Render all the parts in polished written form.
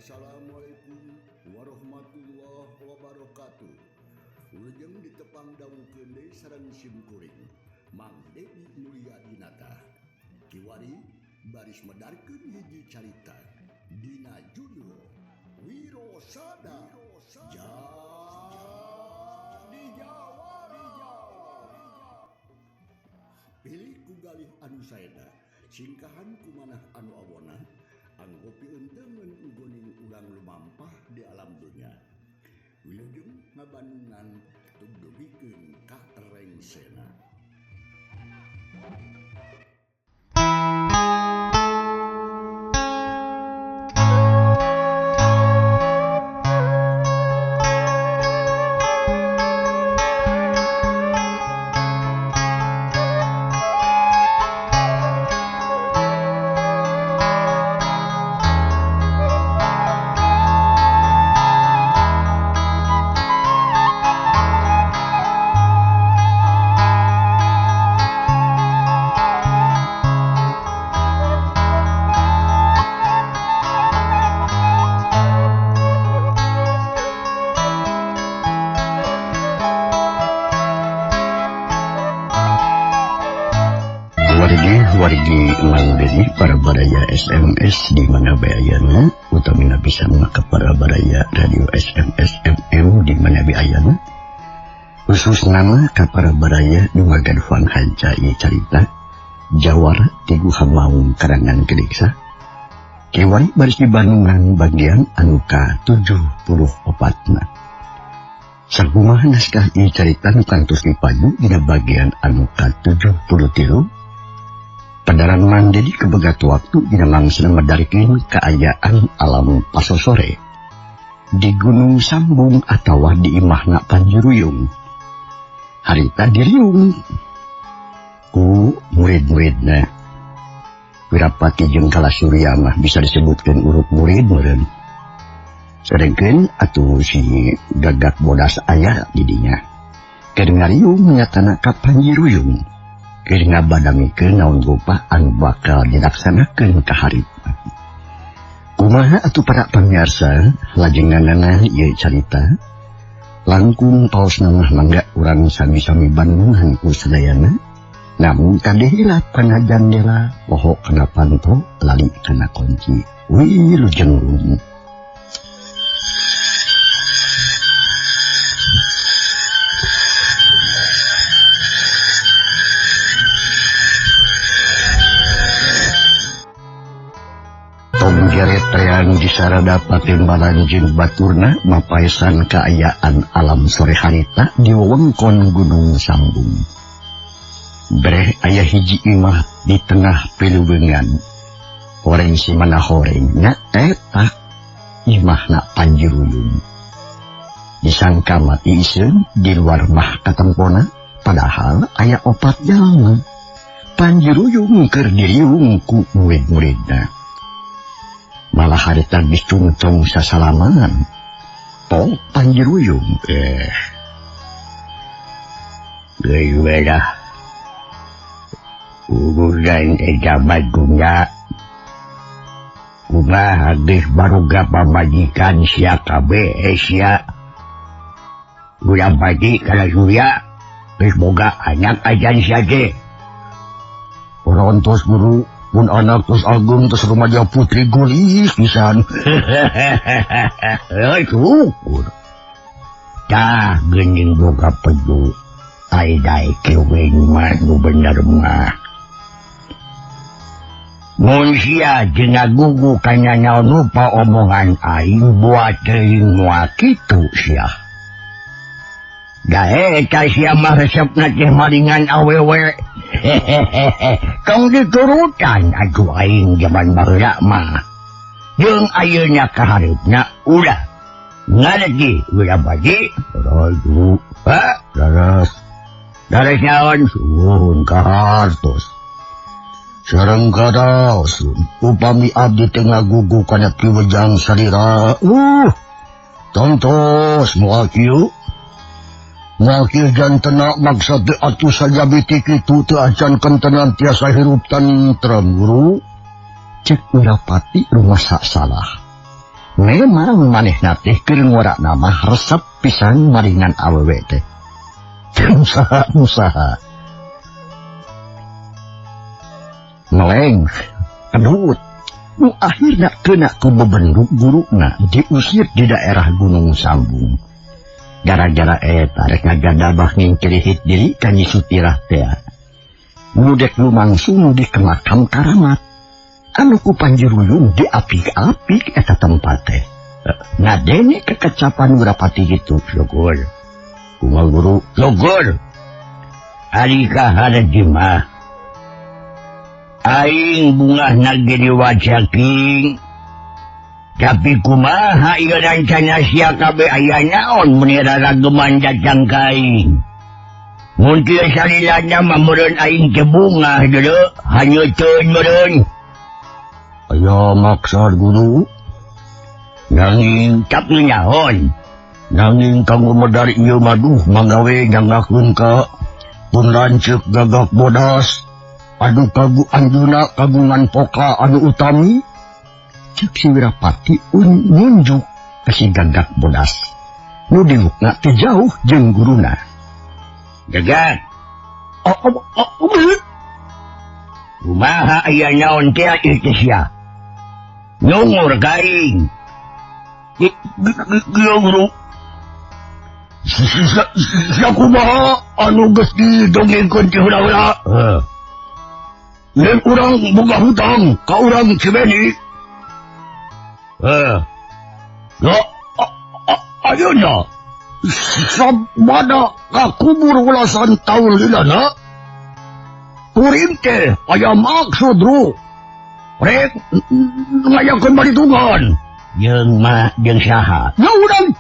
Assalamualaikum warahmatullahi wabarakatuh. Ulujeng ditepang daun keundeui sareng simkuring Mang Dedi Mulia Dinata. Kiwari baris medarkeun hiji carita dina judul Wirosada Jadi Jawara. Pilih ku galih anu saena singkahan kumanah anu awona anggopi enteun ugoning urang lumampah di alam dunya. Wilujeng ngabanungan tugdugikeun ka rengsena. Wargi Mang Dedi para baraya SMS di mana bayana utamina bisa mengakap para baraya radio SMS FM di mana bayana khusus nama ka para baraya dumagan fan hancai carita Jawara Tigu Hamaung karangan Gedeksa Kiwari baris di Bandungan bagian anu ka-74 sakumaha naskah ieu carita nu kantos dipaju dina bagian anu ka-73. Padaran Mang Dedi kebegat waktu dina mangsa medarikeun kaayaan alam pasosore di Gunung Sambung atawa di imahna Panjuruyung. Harita diriung ku murid-muridna. Wirapati jeung Kalasurya mah bisa disebutkeun urut murid meureun. Sedengkeun atuh si Gagak Bodas aya di dinya. Keur ngariung nyatana ka Panjuruyung. Keur ngabadamikeun naon rupa anu bakal dilaksanakeun ka harita. Kumaha atuh para pamirsa lajenganana ieu carita langkung paosna mah mangga urang sami-sami Bandungan ku sadayana namun kadehila kana jandela poho kana panto lali kana kunci wilujeng. Geretean di sarada patembalan jeung baturna mapaesan kaayaan alam sore harita di wewengkon Gunung Sambung. Breh aya hiji imah di tengah piluwengan. Horeng si mana horengnya eta imahna Panjuruyung. Disangka mati iseun di luar mah katempona padahal aya 4 jalma. Panjuruyung keur diriung ku murid-muridna. Malah harita dicungcung sasalaman po Panjuruyung geulah urusan ejabat guna kumaha geus baruga pamajikan sia kabeh sia ulah baji Kalasurya geus boga anak ajan sia ge orontos guru pun anak terus agung terus remaja putri gulis pisan. Syukur. Tah geuning boga pedu. Ai-dai keweng mah nu bener mah. Mun sia jeung ngagugu kana naon rupa omongan aing buat teuing moal kitu sia. Da eta sia mah resepna teh maringan awewe. Kang diturutan atuh aing zaman baheula mah. Jeung ayeuna kaharepna ulah. Ngalegi ulah baji. Rayu. Daras. Daras naon suhun kahartos. Sareng kadaosun upami abdi teu ngagugu kana kiwejang salira. Tontos moal kieu. Ngakir jantena maksud atuh saja bitik itu teu acan kentenan tiasa hirup tentrem guru. Cek Wirapati rumasa salah. Memang manehna teh keur ngora nama resep pisan maringan awewe teh. Usaha. Meleng, kedut. Nu akhirna kena ku bebenruk guruna diusir di daerah Gunung Sambung. Gara-gara eta rek ngagadabah ngingkirihit diri ka Nyi Sutirah teh. Mudek lumangsung di kemakam Karamat. Anu ku Panjiruyung diapik-apik eta tempat teh. Ngadene kekecapan Wirapati gitu, syukur. Kumaha guru? Syukur. Ari kaharaji mah. Aing bungah nageri wajaking. Tapi kumaha ieu rancana sia kabeh aya naon mun rarageman jajang kaing. Mun kieu salilana mah meureun aing teh bungah deuleu, hanyeuteun meureun. Aya maksud guru. Nanging tapi nyaon. Nanging kanggo medari ieu maduh manggawe nyangakeun ka pun lanceuk gagak bodas. Adu kagu anjuna kagungan poka anu utami. Cek si Wirapati nunjuk ke si gagak bodas. Nu dilukna teh jauh jeung guruna. Gagak. Kumaha aya naon teh ieu teh sia? Nyungur kaing. Gieu guru. Sakumaha anu geus didongengkeun ti heula-heula. Yen urang boga hutang ka urang Cibeni. Ya, ayeuna sabada ka kubur ulasan taun lilana. Kuring teh aya maksud ru. Rek ngayakeun balitungan. Jeung mah jeung saha? Ya urang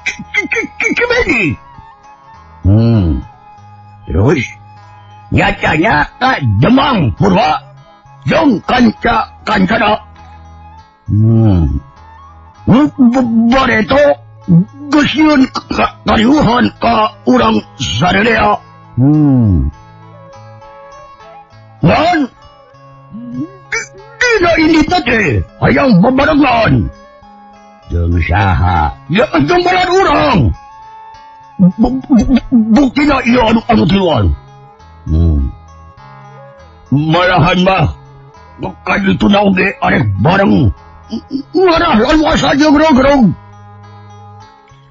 Cibeni. Terus nyatanya ka Demang Purwa. Jeung kancana. Bareto geus nyieun kariuhan ka urang sadaya. Ngan dina ini teh hayang babarengan. Jeung saha? Ya jeung balad urang. Buktina ieu anu tiluan. Malahan mah kaditu na oge arek bareng ngarah laluasa jeung grog-grog.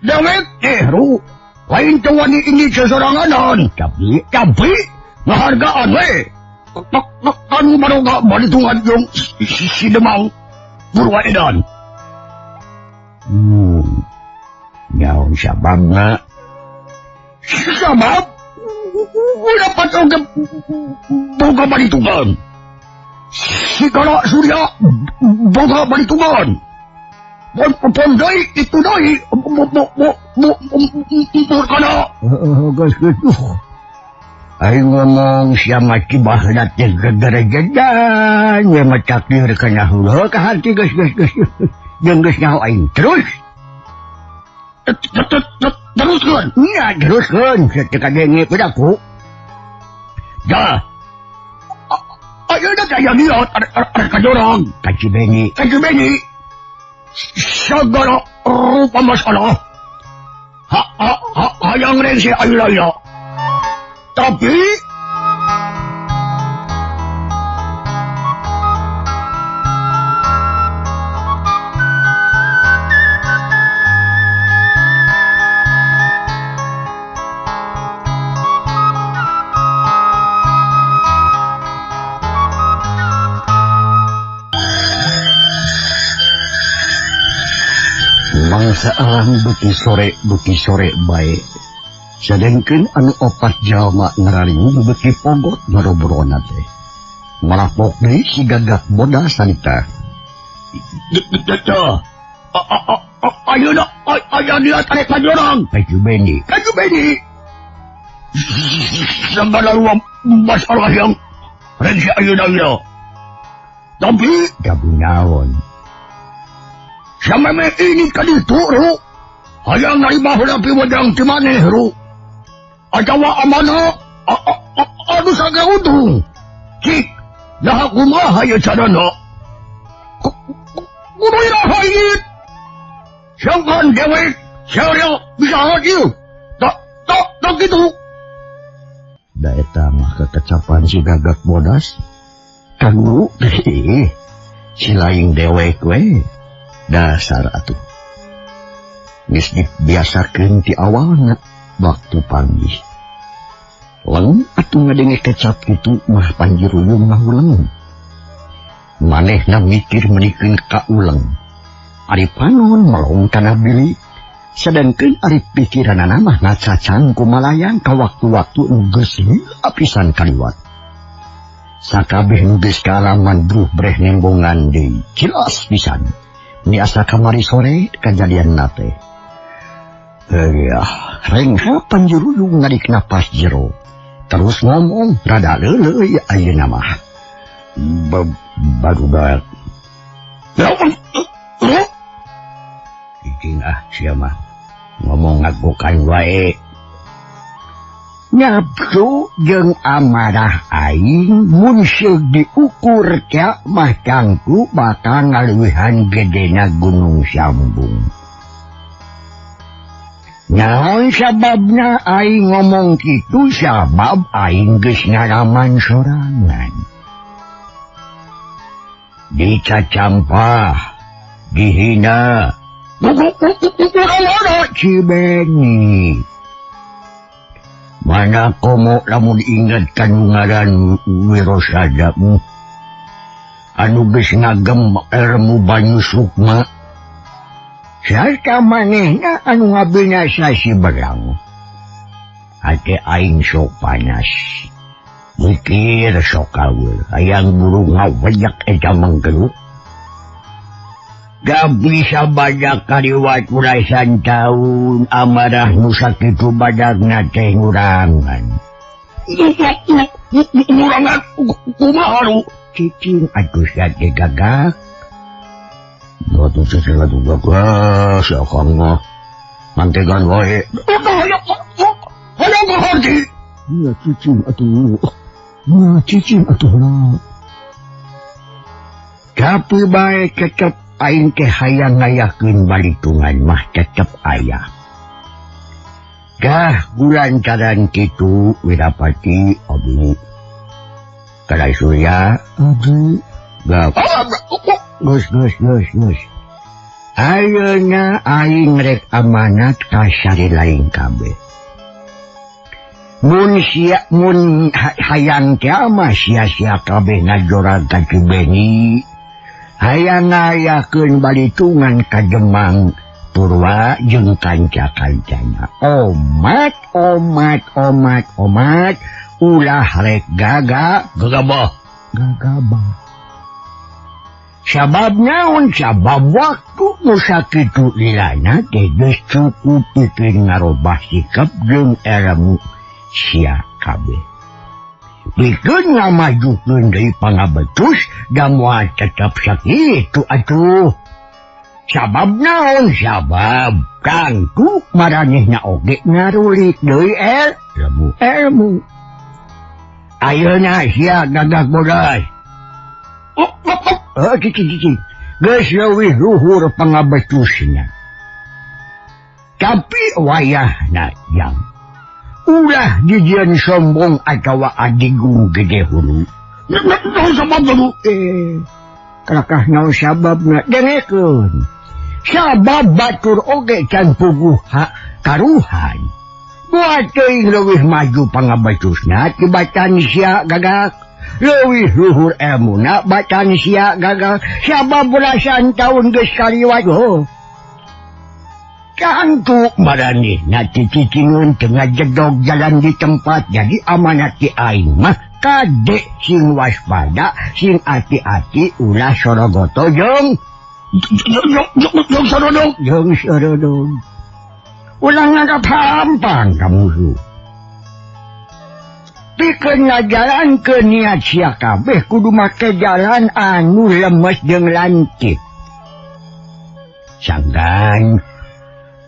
Dawet ru lain teh wani ini sesoranganan, tapi ngahargaan we. Anu maroga balitungan jeung si Demang Purwa edan. Nyaon sababna? Sabab dapat oge boga balitungan. Sigala Surya boga balitungan. Pon deui itu deui kana. Geus. Aing ngomong sia mati bahna teh gegere-gedan nya macakir kana heuh ka hati geus. Jeung geus nyaho aing. Terus teruskeun. Nya teruskeun sateuk denge padaku. Ja. Ayeuna teh aya liat arek kajorang ka Cibeni. Sagala rupa masalah. Hayang rengse ayeuna. Tapi mangsa alam beuki sore bae. Sadengkeun anu opat jalma ngararing beuki pogot ngarobrona teh. Malapok deui si gagak bodas sanita. Ayeuna aya liat arek kajorang. Kajubeni. Segala ruang masalah yang rengsi ayeuna. Tapi gabungaon. Sameme ini kaditu ru. Hayang narima hadapi wadang ti maneh ru. Ajawa amanah anu sagaudung. Cik, nah kumaha ieu carana? Kudu irahayit. Sangkan dewek, saya bisa hadir. Tak gitu. Da eta mah kekecapan si Gagak bodas. Kanggu, si laing dewek we. Dasar atuh. Geus dibiasakeun ti awalna waktu panggih. Leng atuh ngadenge kecap itu mah Panjiruyung ngahuleng. Manehna mikir menikeun ka uleng. Ari panon melong kana bilik. Sedangkeun ari pikiranana mah ngacacang kumalayang ka waktu-waktu nu geus apisan kaliwat. Sakabeh nu geus kaalaman bruh breh nembongan deui jelas pisan. Niasa kamari sore kajadianna teh. Rengha Panjiruyung narik napas jero. Terus ngomong rada leuleuy ayeuna mah. Barudak. Cicing sia mah ngomong ngagokan wae. Nafsu jeung amarah aing mun seug diukur teh mah cangku bakal ngaleuwihan gedena Gunung Sambung. Naon sababna aing ngomong kitu sabab aing geus ngaraman sorangan. Dicacampah, dihina, Cibeni. Mana komo lamun ingat kanungaran Wirosadamu anu geus ngagem ilmu Banyu Sukma. Sarta manehna anu ngabinasa si Berang. Hate aing sok panas. Mikir sok kawul, hayang buru ngaweyak eta manggelut. Gak bisa badak kaliwat ulasan taun, amarah nu sakitu badagna teh ngurangan. Ngurangan? Kumaha lu? Cicing atuh sate Gagak. Atuh sesuatu Gagak, sakang mah. Mantegan wae. Hayang kahati. Iya cicing atuh. Iya cicing atuh lah. Tapi baik tetep aing teh hayang ngayakeun balitungan mah tetep aya. Gah gulantaran kitu Wirapati abdi. Kalai Surya abdi. Gah Gus. Ayeuna aing rek amanat ka sari lain kabeh. Mun hayang teh mah sia-sia kabeh ngajorag ka Cibeni. Hayang ngayakeun balitungan ka Jemang Purwa jeung kanca-kancana. Omat, ulah rek gagabah. Sabab naon? Sabab waktu nu sakitu lilana teh geus cukup pikeun ngarobah sikap jeung ilmu sia kabeh. Pikeun ngamajukeun deui pangabetus da moal tetep sakitu atuh. Sabab naon? Sabab kangtu maranehna oge ngarulik deui ilmu. Ayeuna sia Gagak bodas. Cicing. Geus leuwih luhur pangabetusna. Tapi wayahna yang ulah jijian sombong atawa adigung gede hulu. Naon sabab dulu? Kakah naon sababna dengekeun. Sabab batur oge can puguh karuhan. Buat teuing leuwih maju pangabetusna tibatan sia Gagak. Leuwih luhur ilmuna batan sia Gagak. Sabab belasan taun geus kaliwat. Cantuk maranehna cicicingeun tengah jedog jalan di tempat. Jadi amanat ti aing mah kade sing waspada, sing ati-ati ulah sorogoto jeung sorodong. Ulah nganggap hampang ka musuh. Pikeun ngajalankeun niat sia kabeh kudu make jalan anu lemes jeung lancip. Sanggan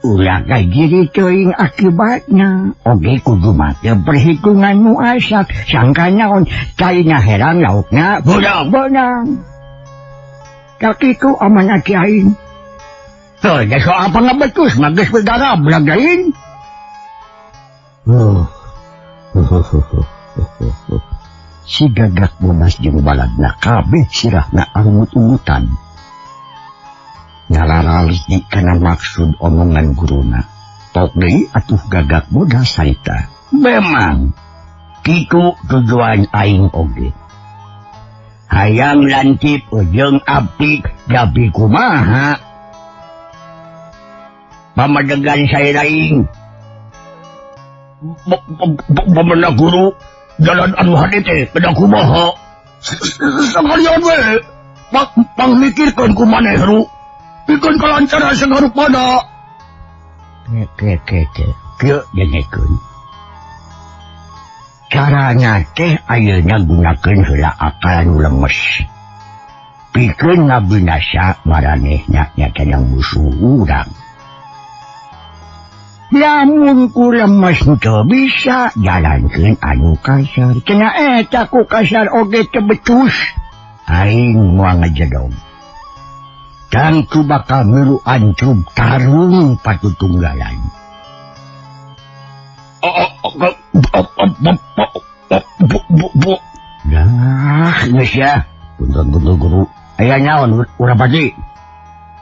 ulah kajiri teuing akibatna. Oge kudu make perhitungan nu asat. Sangkan naon? Caina herang laukna benang. Kakitu amanat aing. Ya so apa nga betus, magas berdarah, belagain. Si Gagak Bodas jeung balad na kabeh sirah na angut-ungutan. Nyalaralis di kana maksud omongan guruna. Tok deui atuh Gagak Bodas sarita. Memang, kitu tujuan aing oge. Hayang lantip jeung abdi gabi kumaha. Pamadegan saya lain. Bamana guru jalan anu hade teh beda kumaha. Sakalian we pangmikirkeun ku maneh ru. Pikeun kalancaran sagarupada. Ke. Kieu dengekeun. Caranya teh ayeuna gunakeun heula akal nu lemes. Pikeun ngabinasa maranehna nya yang musuh urang. Lamun ku lemes teu bisa jalankeun anu kasar. Cenah eta ku kasar oge teu becus. Aing moal ngajedog. Tangtu bakal milu ancub tarung patutunggalan. Dah, geus ya. Punten guru. Aya naon urang pati?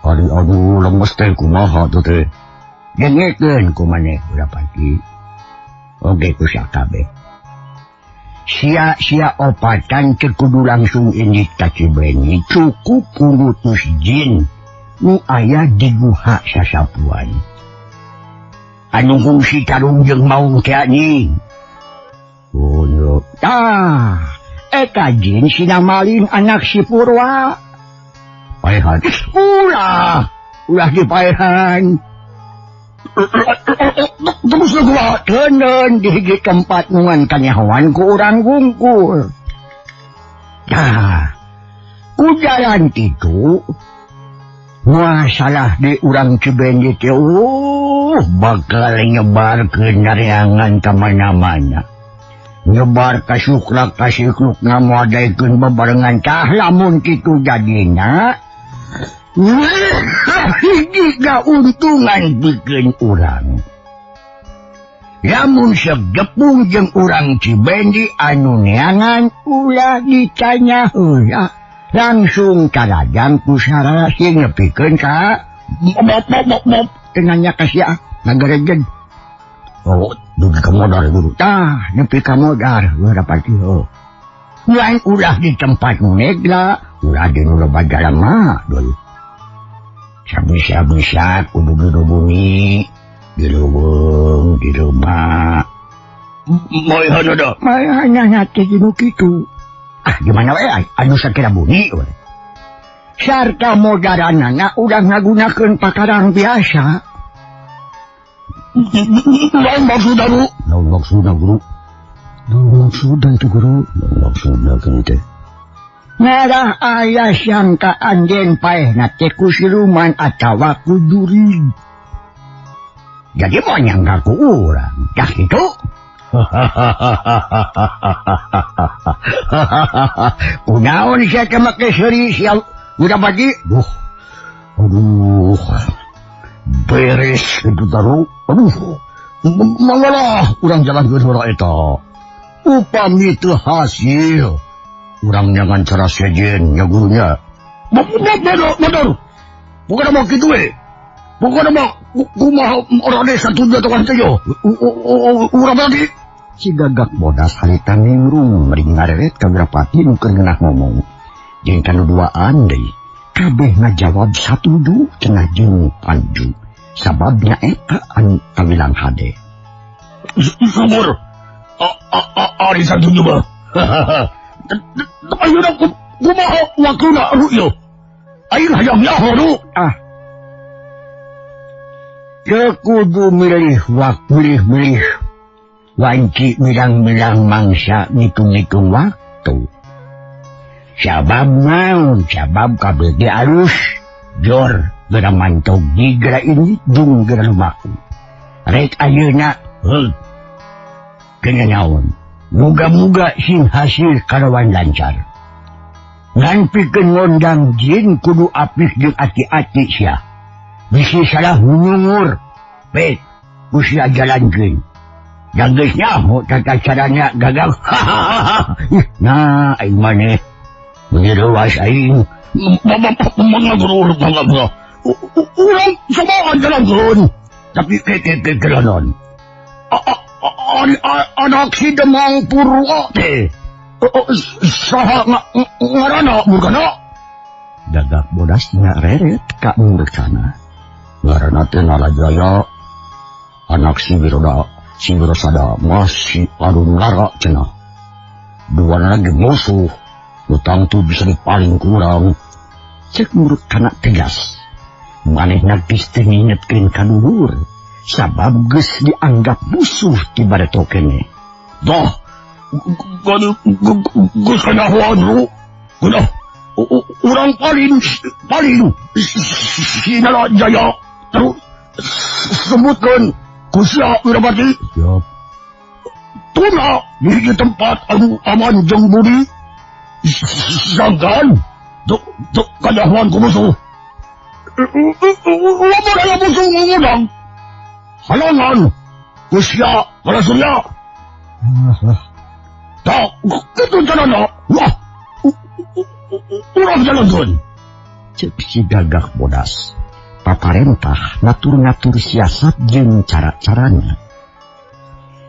Aduh lemes teh kumaha tuh teh. Dengekeun ku maneh urang pati. Oge ku sakabeh. Sia-sia opatan teu kudu langsung indit ka Cibeunyi, cukup ngurutus jin nu aya di guha sasapuan. Anu fungsi tarung jeung maung teh anjing. Oh, eta jin sina malin anak si Purwa. Paehan. Ulah dipaehan. Terus gua teuneun di hiji tempat nungan kanyahoan ku urang gungkul. Ku jalan kitu masalah di urang Cibeunyi teh bakal nyebarkeun nareangan ka mana-mana. Nyebar ka suklak ka sikluk ngamoadaikeun bebarengan tah lamun kitu jadina. Hiji gauntungan bikin urang. Lamun segepung jeung urang Cibeunyi anu neangan ulah ditanya heula. Langsung kaladang ku sarasi ngepikeun ka mop. Tenanya ka sia ngagerejen. Oh, dugi ka modal guru. Nepi ka modal urang pati ho. Lain ulah di tempat nu negla, ulah di nu loba jalema deui. Sabisa kudu dirubungi, dirubung, di rumah. Maehan ada? Maehan teh dinu kitu. Gimana we? Anu sakira bunyi we. Sarta modaranana udah ngagunakeun pakarang biasa. Lain maksudna guru? Lain maksudna guru? Lain maksudna itu guru? Lain maksudna kan teh. Ngarah ayah sangka anjen paehna teh ku siluman atawa ku jurig. Jadi mau nyangka ku urang, dah gitu. Kunaon sia teh make seuri sia udah pagi. Aduh. Beres itu taruh. Aduh. Mangalah urang jalan ke suara eta. Upami teu hasil. Urang jangan cara sejen ya gurunya. Bener. Bukan mau gitu we. Bukan mau kumaha orang desa tujuh tukang tejo. Urang tadi. Si Gagak Bodas harita ngingrung mering ngareret ka Wirapati nu keur ngeunah ngomong. Jeung kanu duaan deui. Kabeh ngajawab satuju cenah jeung panju. Sababnya eta anu kawilang hade. Sumur. Ari satuju mah. Ayeuna kumaha wakuna ru'yo. Aing hayang nyaho ru. Teu kudu milih wanci milang-milang mangsa ngitung-ngitung waktu. Sabab kabeh ge alus jor geura mantog di geura ini jeung geura lumaku. Rek ayeuna kena naon. Muga-muga sing hasil karawan lancar. Ngan pikeun ngondang jin kudu apik jeung ati-ati sia. bisi salah mungur. Pet, usia jalankeun. Yang geusnya mau tata caranya gagal. Nah, aing maneh. Menyeruas aing. Mengagur. Urang sama jalankeun. Tapi kekelanon. Anak si Demang Purwa teh. Saha ngarana murkana? Gagak bodas ngareret ka murkana. Ngarana teh Nalajaya. Anak si Wirosada masih anu ngara cenah. Duana lagi musuh. Utang tu bisa dipaling kurang. Cek murkana tegas. Manehna geus teu ngingetkeun ka luhur. Sabab geus dianggap musuh ti bareto kene. Dah, geus kanahuan lu. Kudah, urang paling si Nalajaya. Terus sebutkeun Kusya Wirabati. Siap. Tuna di tempat anu aman jeung budi. Sangkan duk kanahuan ku musuh. Lamun aya musuh ngundang. Halangan Kusya Malasurya. Tak, kitu carana. Wah, urang jalankeun. Cek si Gagak bodas. Paparentah ngatur-ngatur siasat jeung cara-caranya.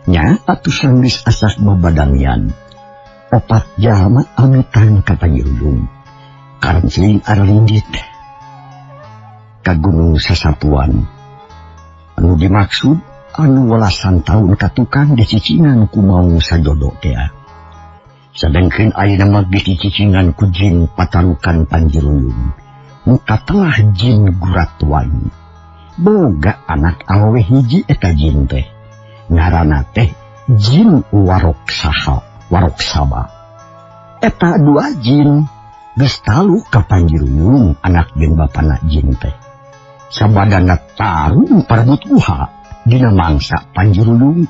Nya atuh sanggeus asas babadamian. Opat jalma amitan ka Panyirudung. Karencing arlindit ka Gunung Sasapuan. Anu dimaksud anu welasan taun ka tukang dicicingan ku mau sajodo teh. Sedengkeun ayeuna mah dicicingan ku jin patarukan Panjiruyung. Muka tengah jin Guratwani. Boga anak awewe hiji eta jin teh. Ngaranna teh Jin Waroksaba. Eta dua jin geus talu ka Panjiruyung anak jeung bapana jin teh. Sabadana tarung parebut guha dina mangsa Panjiruyung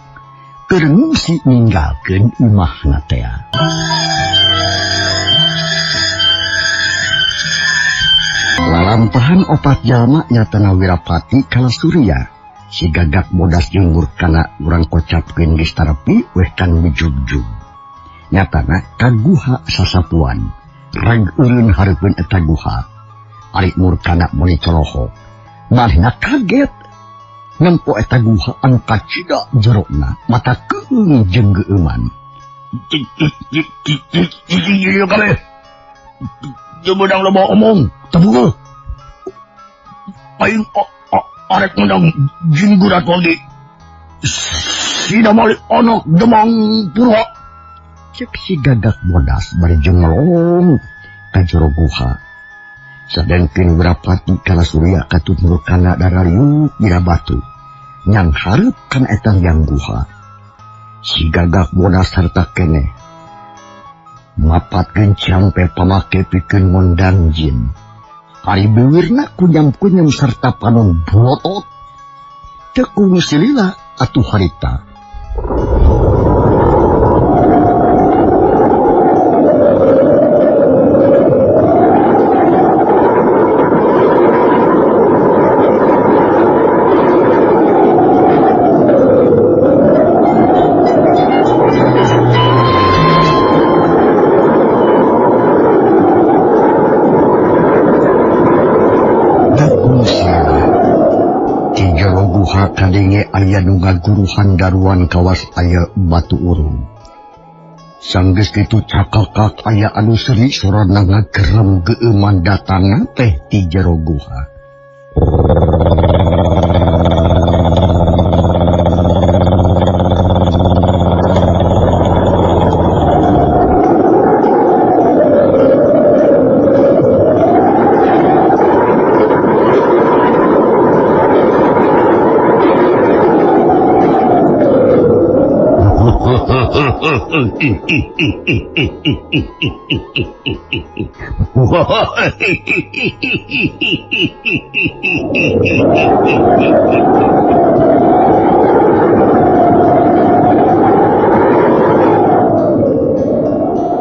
keur ngungsi ninggalkeun imahna teh. Lalampahan opat jalma nyatana Wirapati Kalasurya. Si Gagak bodas jeung murkana urang kocapkeun geus tarepi weh kan bijug-jug. Nyatana ka guha Sasapuan. Rag eureun hareupeun eta guha. Ari murkana muni coloho. Manehna kaget. Nempo eta guha anu kacida jerona mata keung jeung geueuman. Ieu kabeh. Jemudang loba omong, tebuh. Aing arek ngundang Jin Guratwani. Sida malik anak Demang Purwa. Cek si Gagak bodas bari jengelong ka jero guha. Sadengkeun Wirapati Kalasurya katuturkana darariuk dina batu. Nyang hareup kana eta yang guha. Si Gagak bodas sarta keneh mapatkeun campe pamake pikeun ngondang jin. Ari beuwirna kunyam-kunyam sarta panon blotot. Teu kungsi lila atuh harita. Kadenge aya nu ngaguruhan daruan kawas aya batu urung. Sanggeus kitu cakakak aya anu seri sorana ngagerem geueuman datangna teh ti jero guha.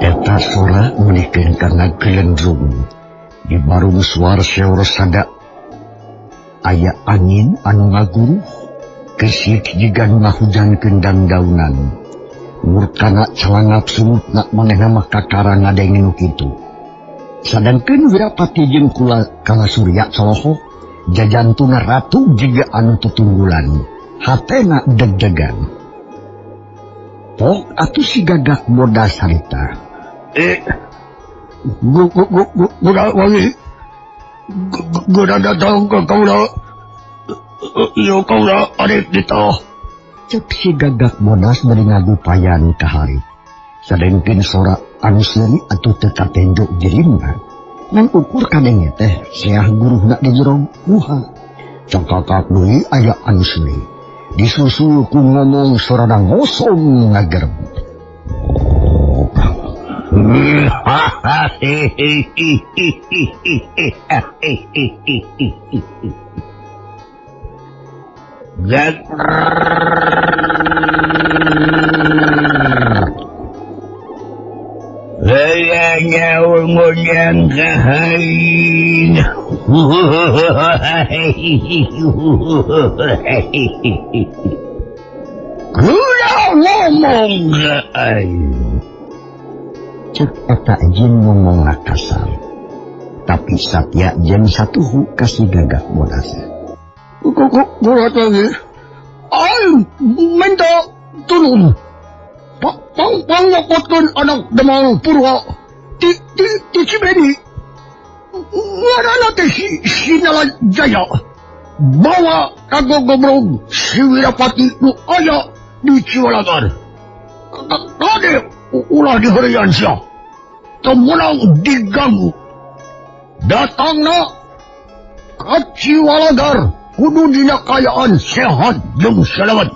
Eta sora menikeun karena gelendrung di barung suar Wirosada aya angin anu ngaguruh, kesik jiga nu ngahujan kendang daunan. Murkana celangap surutna manehna mah kakara ngadengin kitu. Sadangkeun Wirapati jeung Kalasurya Coloho jajantuna ratu jiga anu tutunggulan, hatena deg-degan. Pok atuh si Gagak Bodas harita. Gua wangi. Gua datang ke kaula. Yo kaula arep ditoh. Cek si Gagak Bodas bari ngagupayan ka hari. Sadengkeun sora anu seuri atuh teu katenjo jirimna. Ngan ukur kadenge teh seah guruhna di jero guha. Cangkakak deui aya anu seuri. Disusul ku ngomong sorana ngosong ngagerem. Layanya ngonyang kahain. Kuda ngomong kahain. Cek eta jin ngomong kasar. Tapi Satya jeung satuhu kasih Gagak Bodas. Kurat lagi. Aing minta turun. Pangapotkeun anak Demang Purwa ti Cibeni. Ngaranna teh si Nalajaya. Bawa kagogobrog si Wirapati nu aya di Ciwalagar. Kade ulah diheureyan sia. Teu meunang diganggu. Datangna ka Ciwalagar kudu dina kayaan sehat jeung selamat.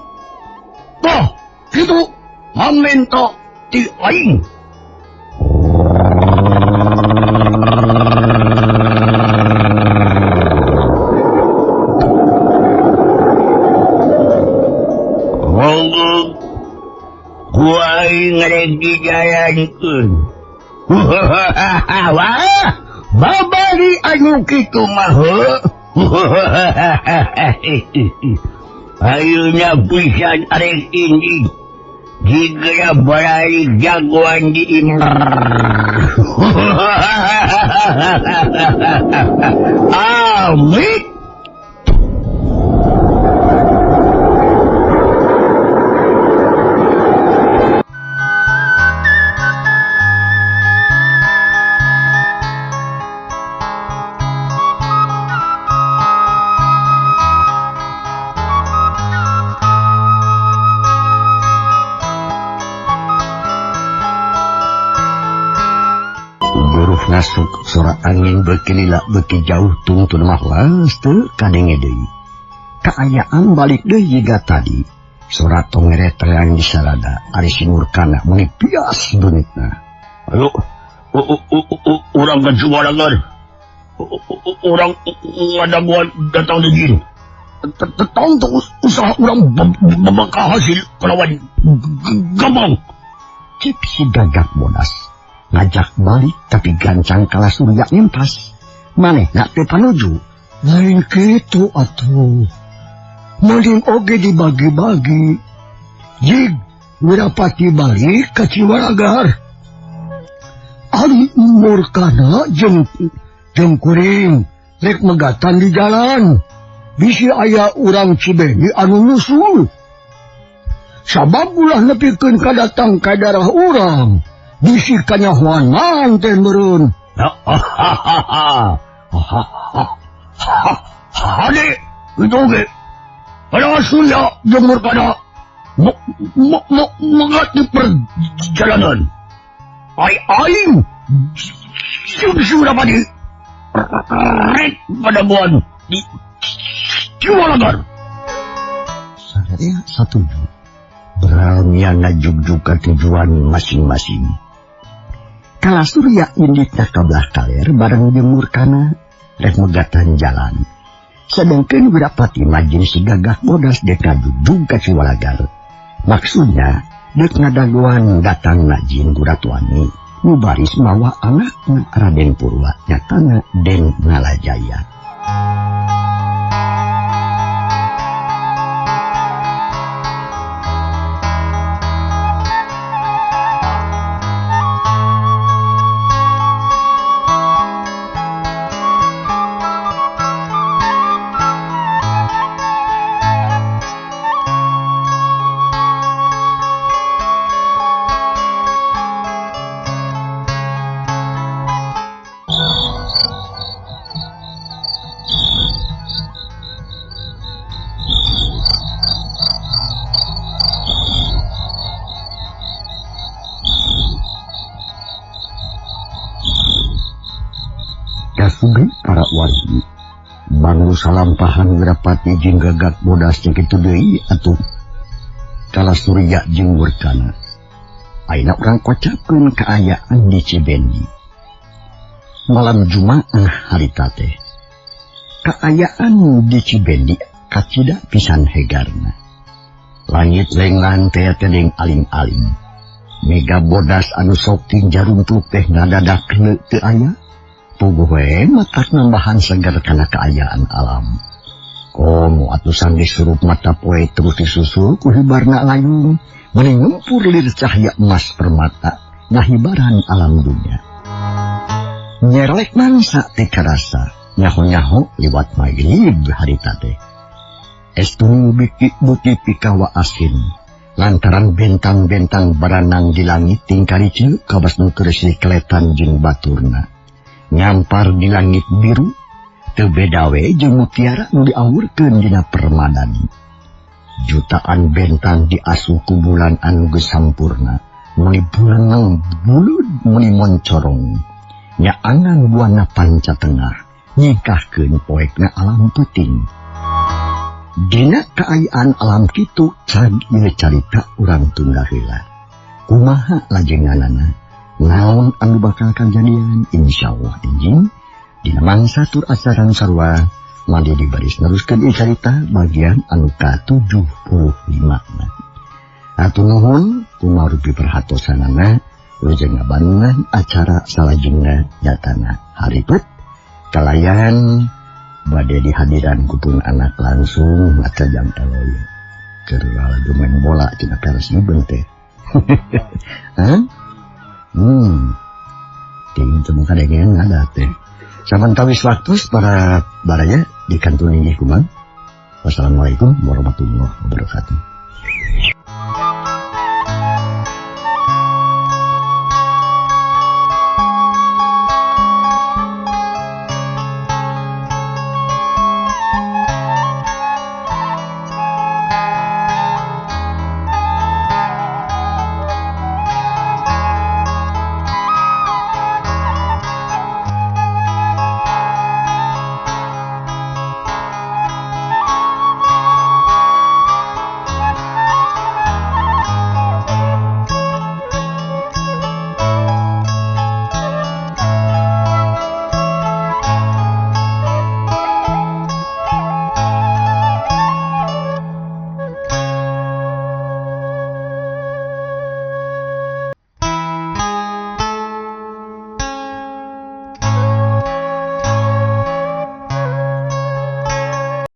Tah, kitu maminta ti aing. Monggo ku aing rek dijayankeun. Wah, babari anu kitu mah. Ayeuna pisan arek ini jika balik jagoan di Amin. Ngasuk sora angin beuki lila beuki jauh tungtun mah was teu kadenge deui. Kaayaan balik deui jiga tadi. Sora tongere terang di salada ari Murkana meuni pias beunitna. Ayo urang ka Ciwalagar. Urang ngadaguan datang deui jin. Tetong tuh usaha urang babaka hasil kalawan gampang. Cip si Gagak Bodas ngajak balik tapi gancang Kalasurya nimpas. Manehna teu panuju. Lain kitu atuh. Mending oge dibagi-bagi. Jig Wirapati balik ka Ciwalagar. Ari Murkana jeung kuring rek megatan di jalan. Bisi aya urang Cibeni anu nusul. Sabab ulah nepikeun kadatang ka daerah urang. Bisi kanyahoanan teh meureun. Hade, itu ge. Kalasurya jeung Murkana mengati perjalanan. Aing Wirapati rek padaguan di Ciwalagar. Sadaya satuju. Beralmian najug-jug ke tujuan masing-masing. Kalasurya inditna kabelah kaler bareng jeung Murkana rek megatan jalan. Sedangkeun Wirapati majin si Gagak Bodas dek ngajug-jug ka Ciwalagar. Maksudnya dek ngadaguan datang najin Guratuani nu baris mawa anakna Raden Purwa nyatana Den Nalajaya. sugih para wargi. Bangru salampahan grapati jeung gagak bodasnya kitu deui atuh. Kala Surya jeung Werkana. Ayeuna urang kocapkeun kaayaan di Cibendi. Malam Jumaah harita teh. Kaayaan di Cibendi kacida pisan hegarna. Langit lenglan teh teuing aling-aling. Mega bodas anu sok ting jaruntuk teh ngadadak teu aya. Puguh we matak nambahan segar kana kaayaan alam. Komo atuh sangge surup mata poe terus disusul ku hibarna layung, meuni ngempur lir cahya emas permata ngahibaran alam dunya. Nyerlek mangsa teh karasa nyaho-nyaho liwat magrib harita teh. Estun biki buti pikawa asin lantaran bentang-bentang baranang di langit tingkari cieu kabas nu keureusi keletan jeung baturna. Nyampar di langit biru teu beda we jeung mutiara nu diawurkeun dina permadani. Jutaan bentang diasuh ku bulan anu geus sampurna, meuli bulan bulud meuli moncorong. Nyaangan buana panca tengah nyingkahkeun poekna alam peuting. Dina kaayaan alam kitu can ieu carita urang tunda heula. Kumaha lajenganana? Naon anu bakal kajadian insyaallah injing dina mangsa tur acaran sarua mandi dibaris neruskeun ieu carita bagian anu ka-75 na. Atur nuhun kumarupi perhatosanana lajeng ngabangungan acara salajengna nyatana hariput kalayan bade dihadiran kupun anak langsung maca jam eloy keur lagi main bola tina Persib teh. Hah? Ting temu kadengen ada teh. Samantawis waktu para baraya di kantun ini kumang. Wassalamualaikum warahmatullahi wabarakatuh.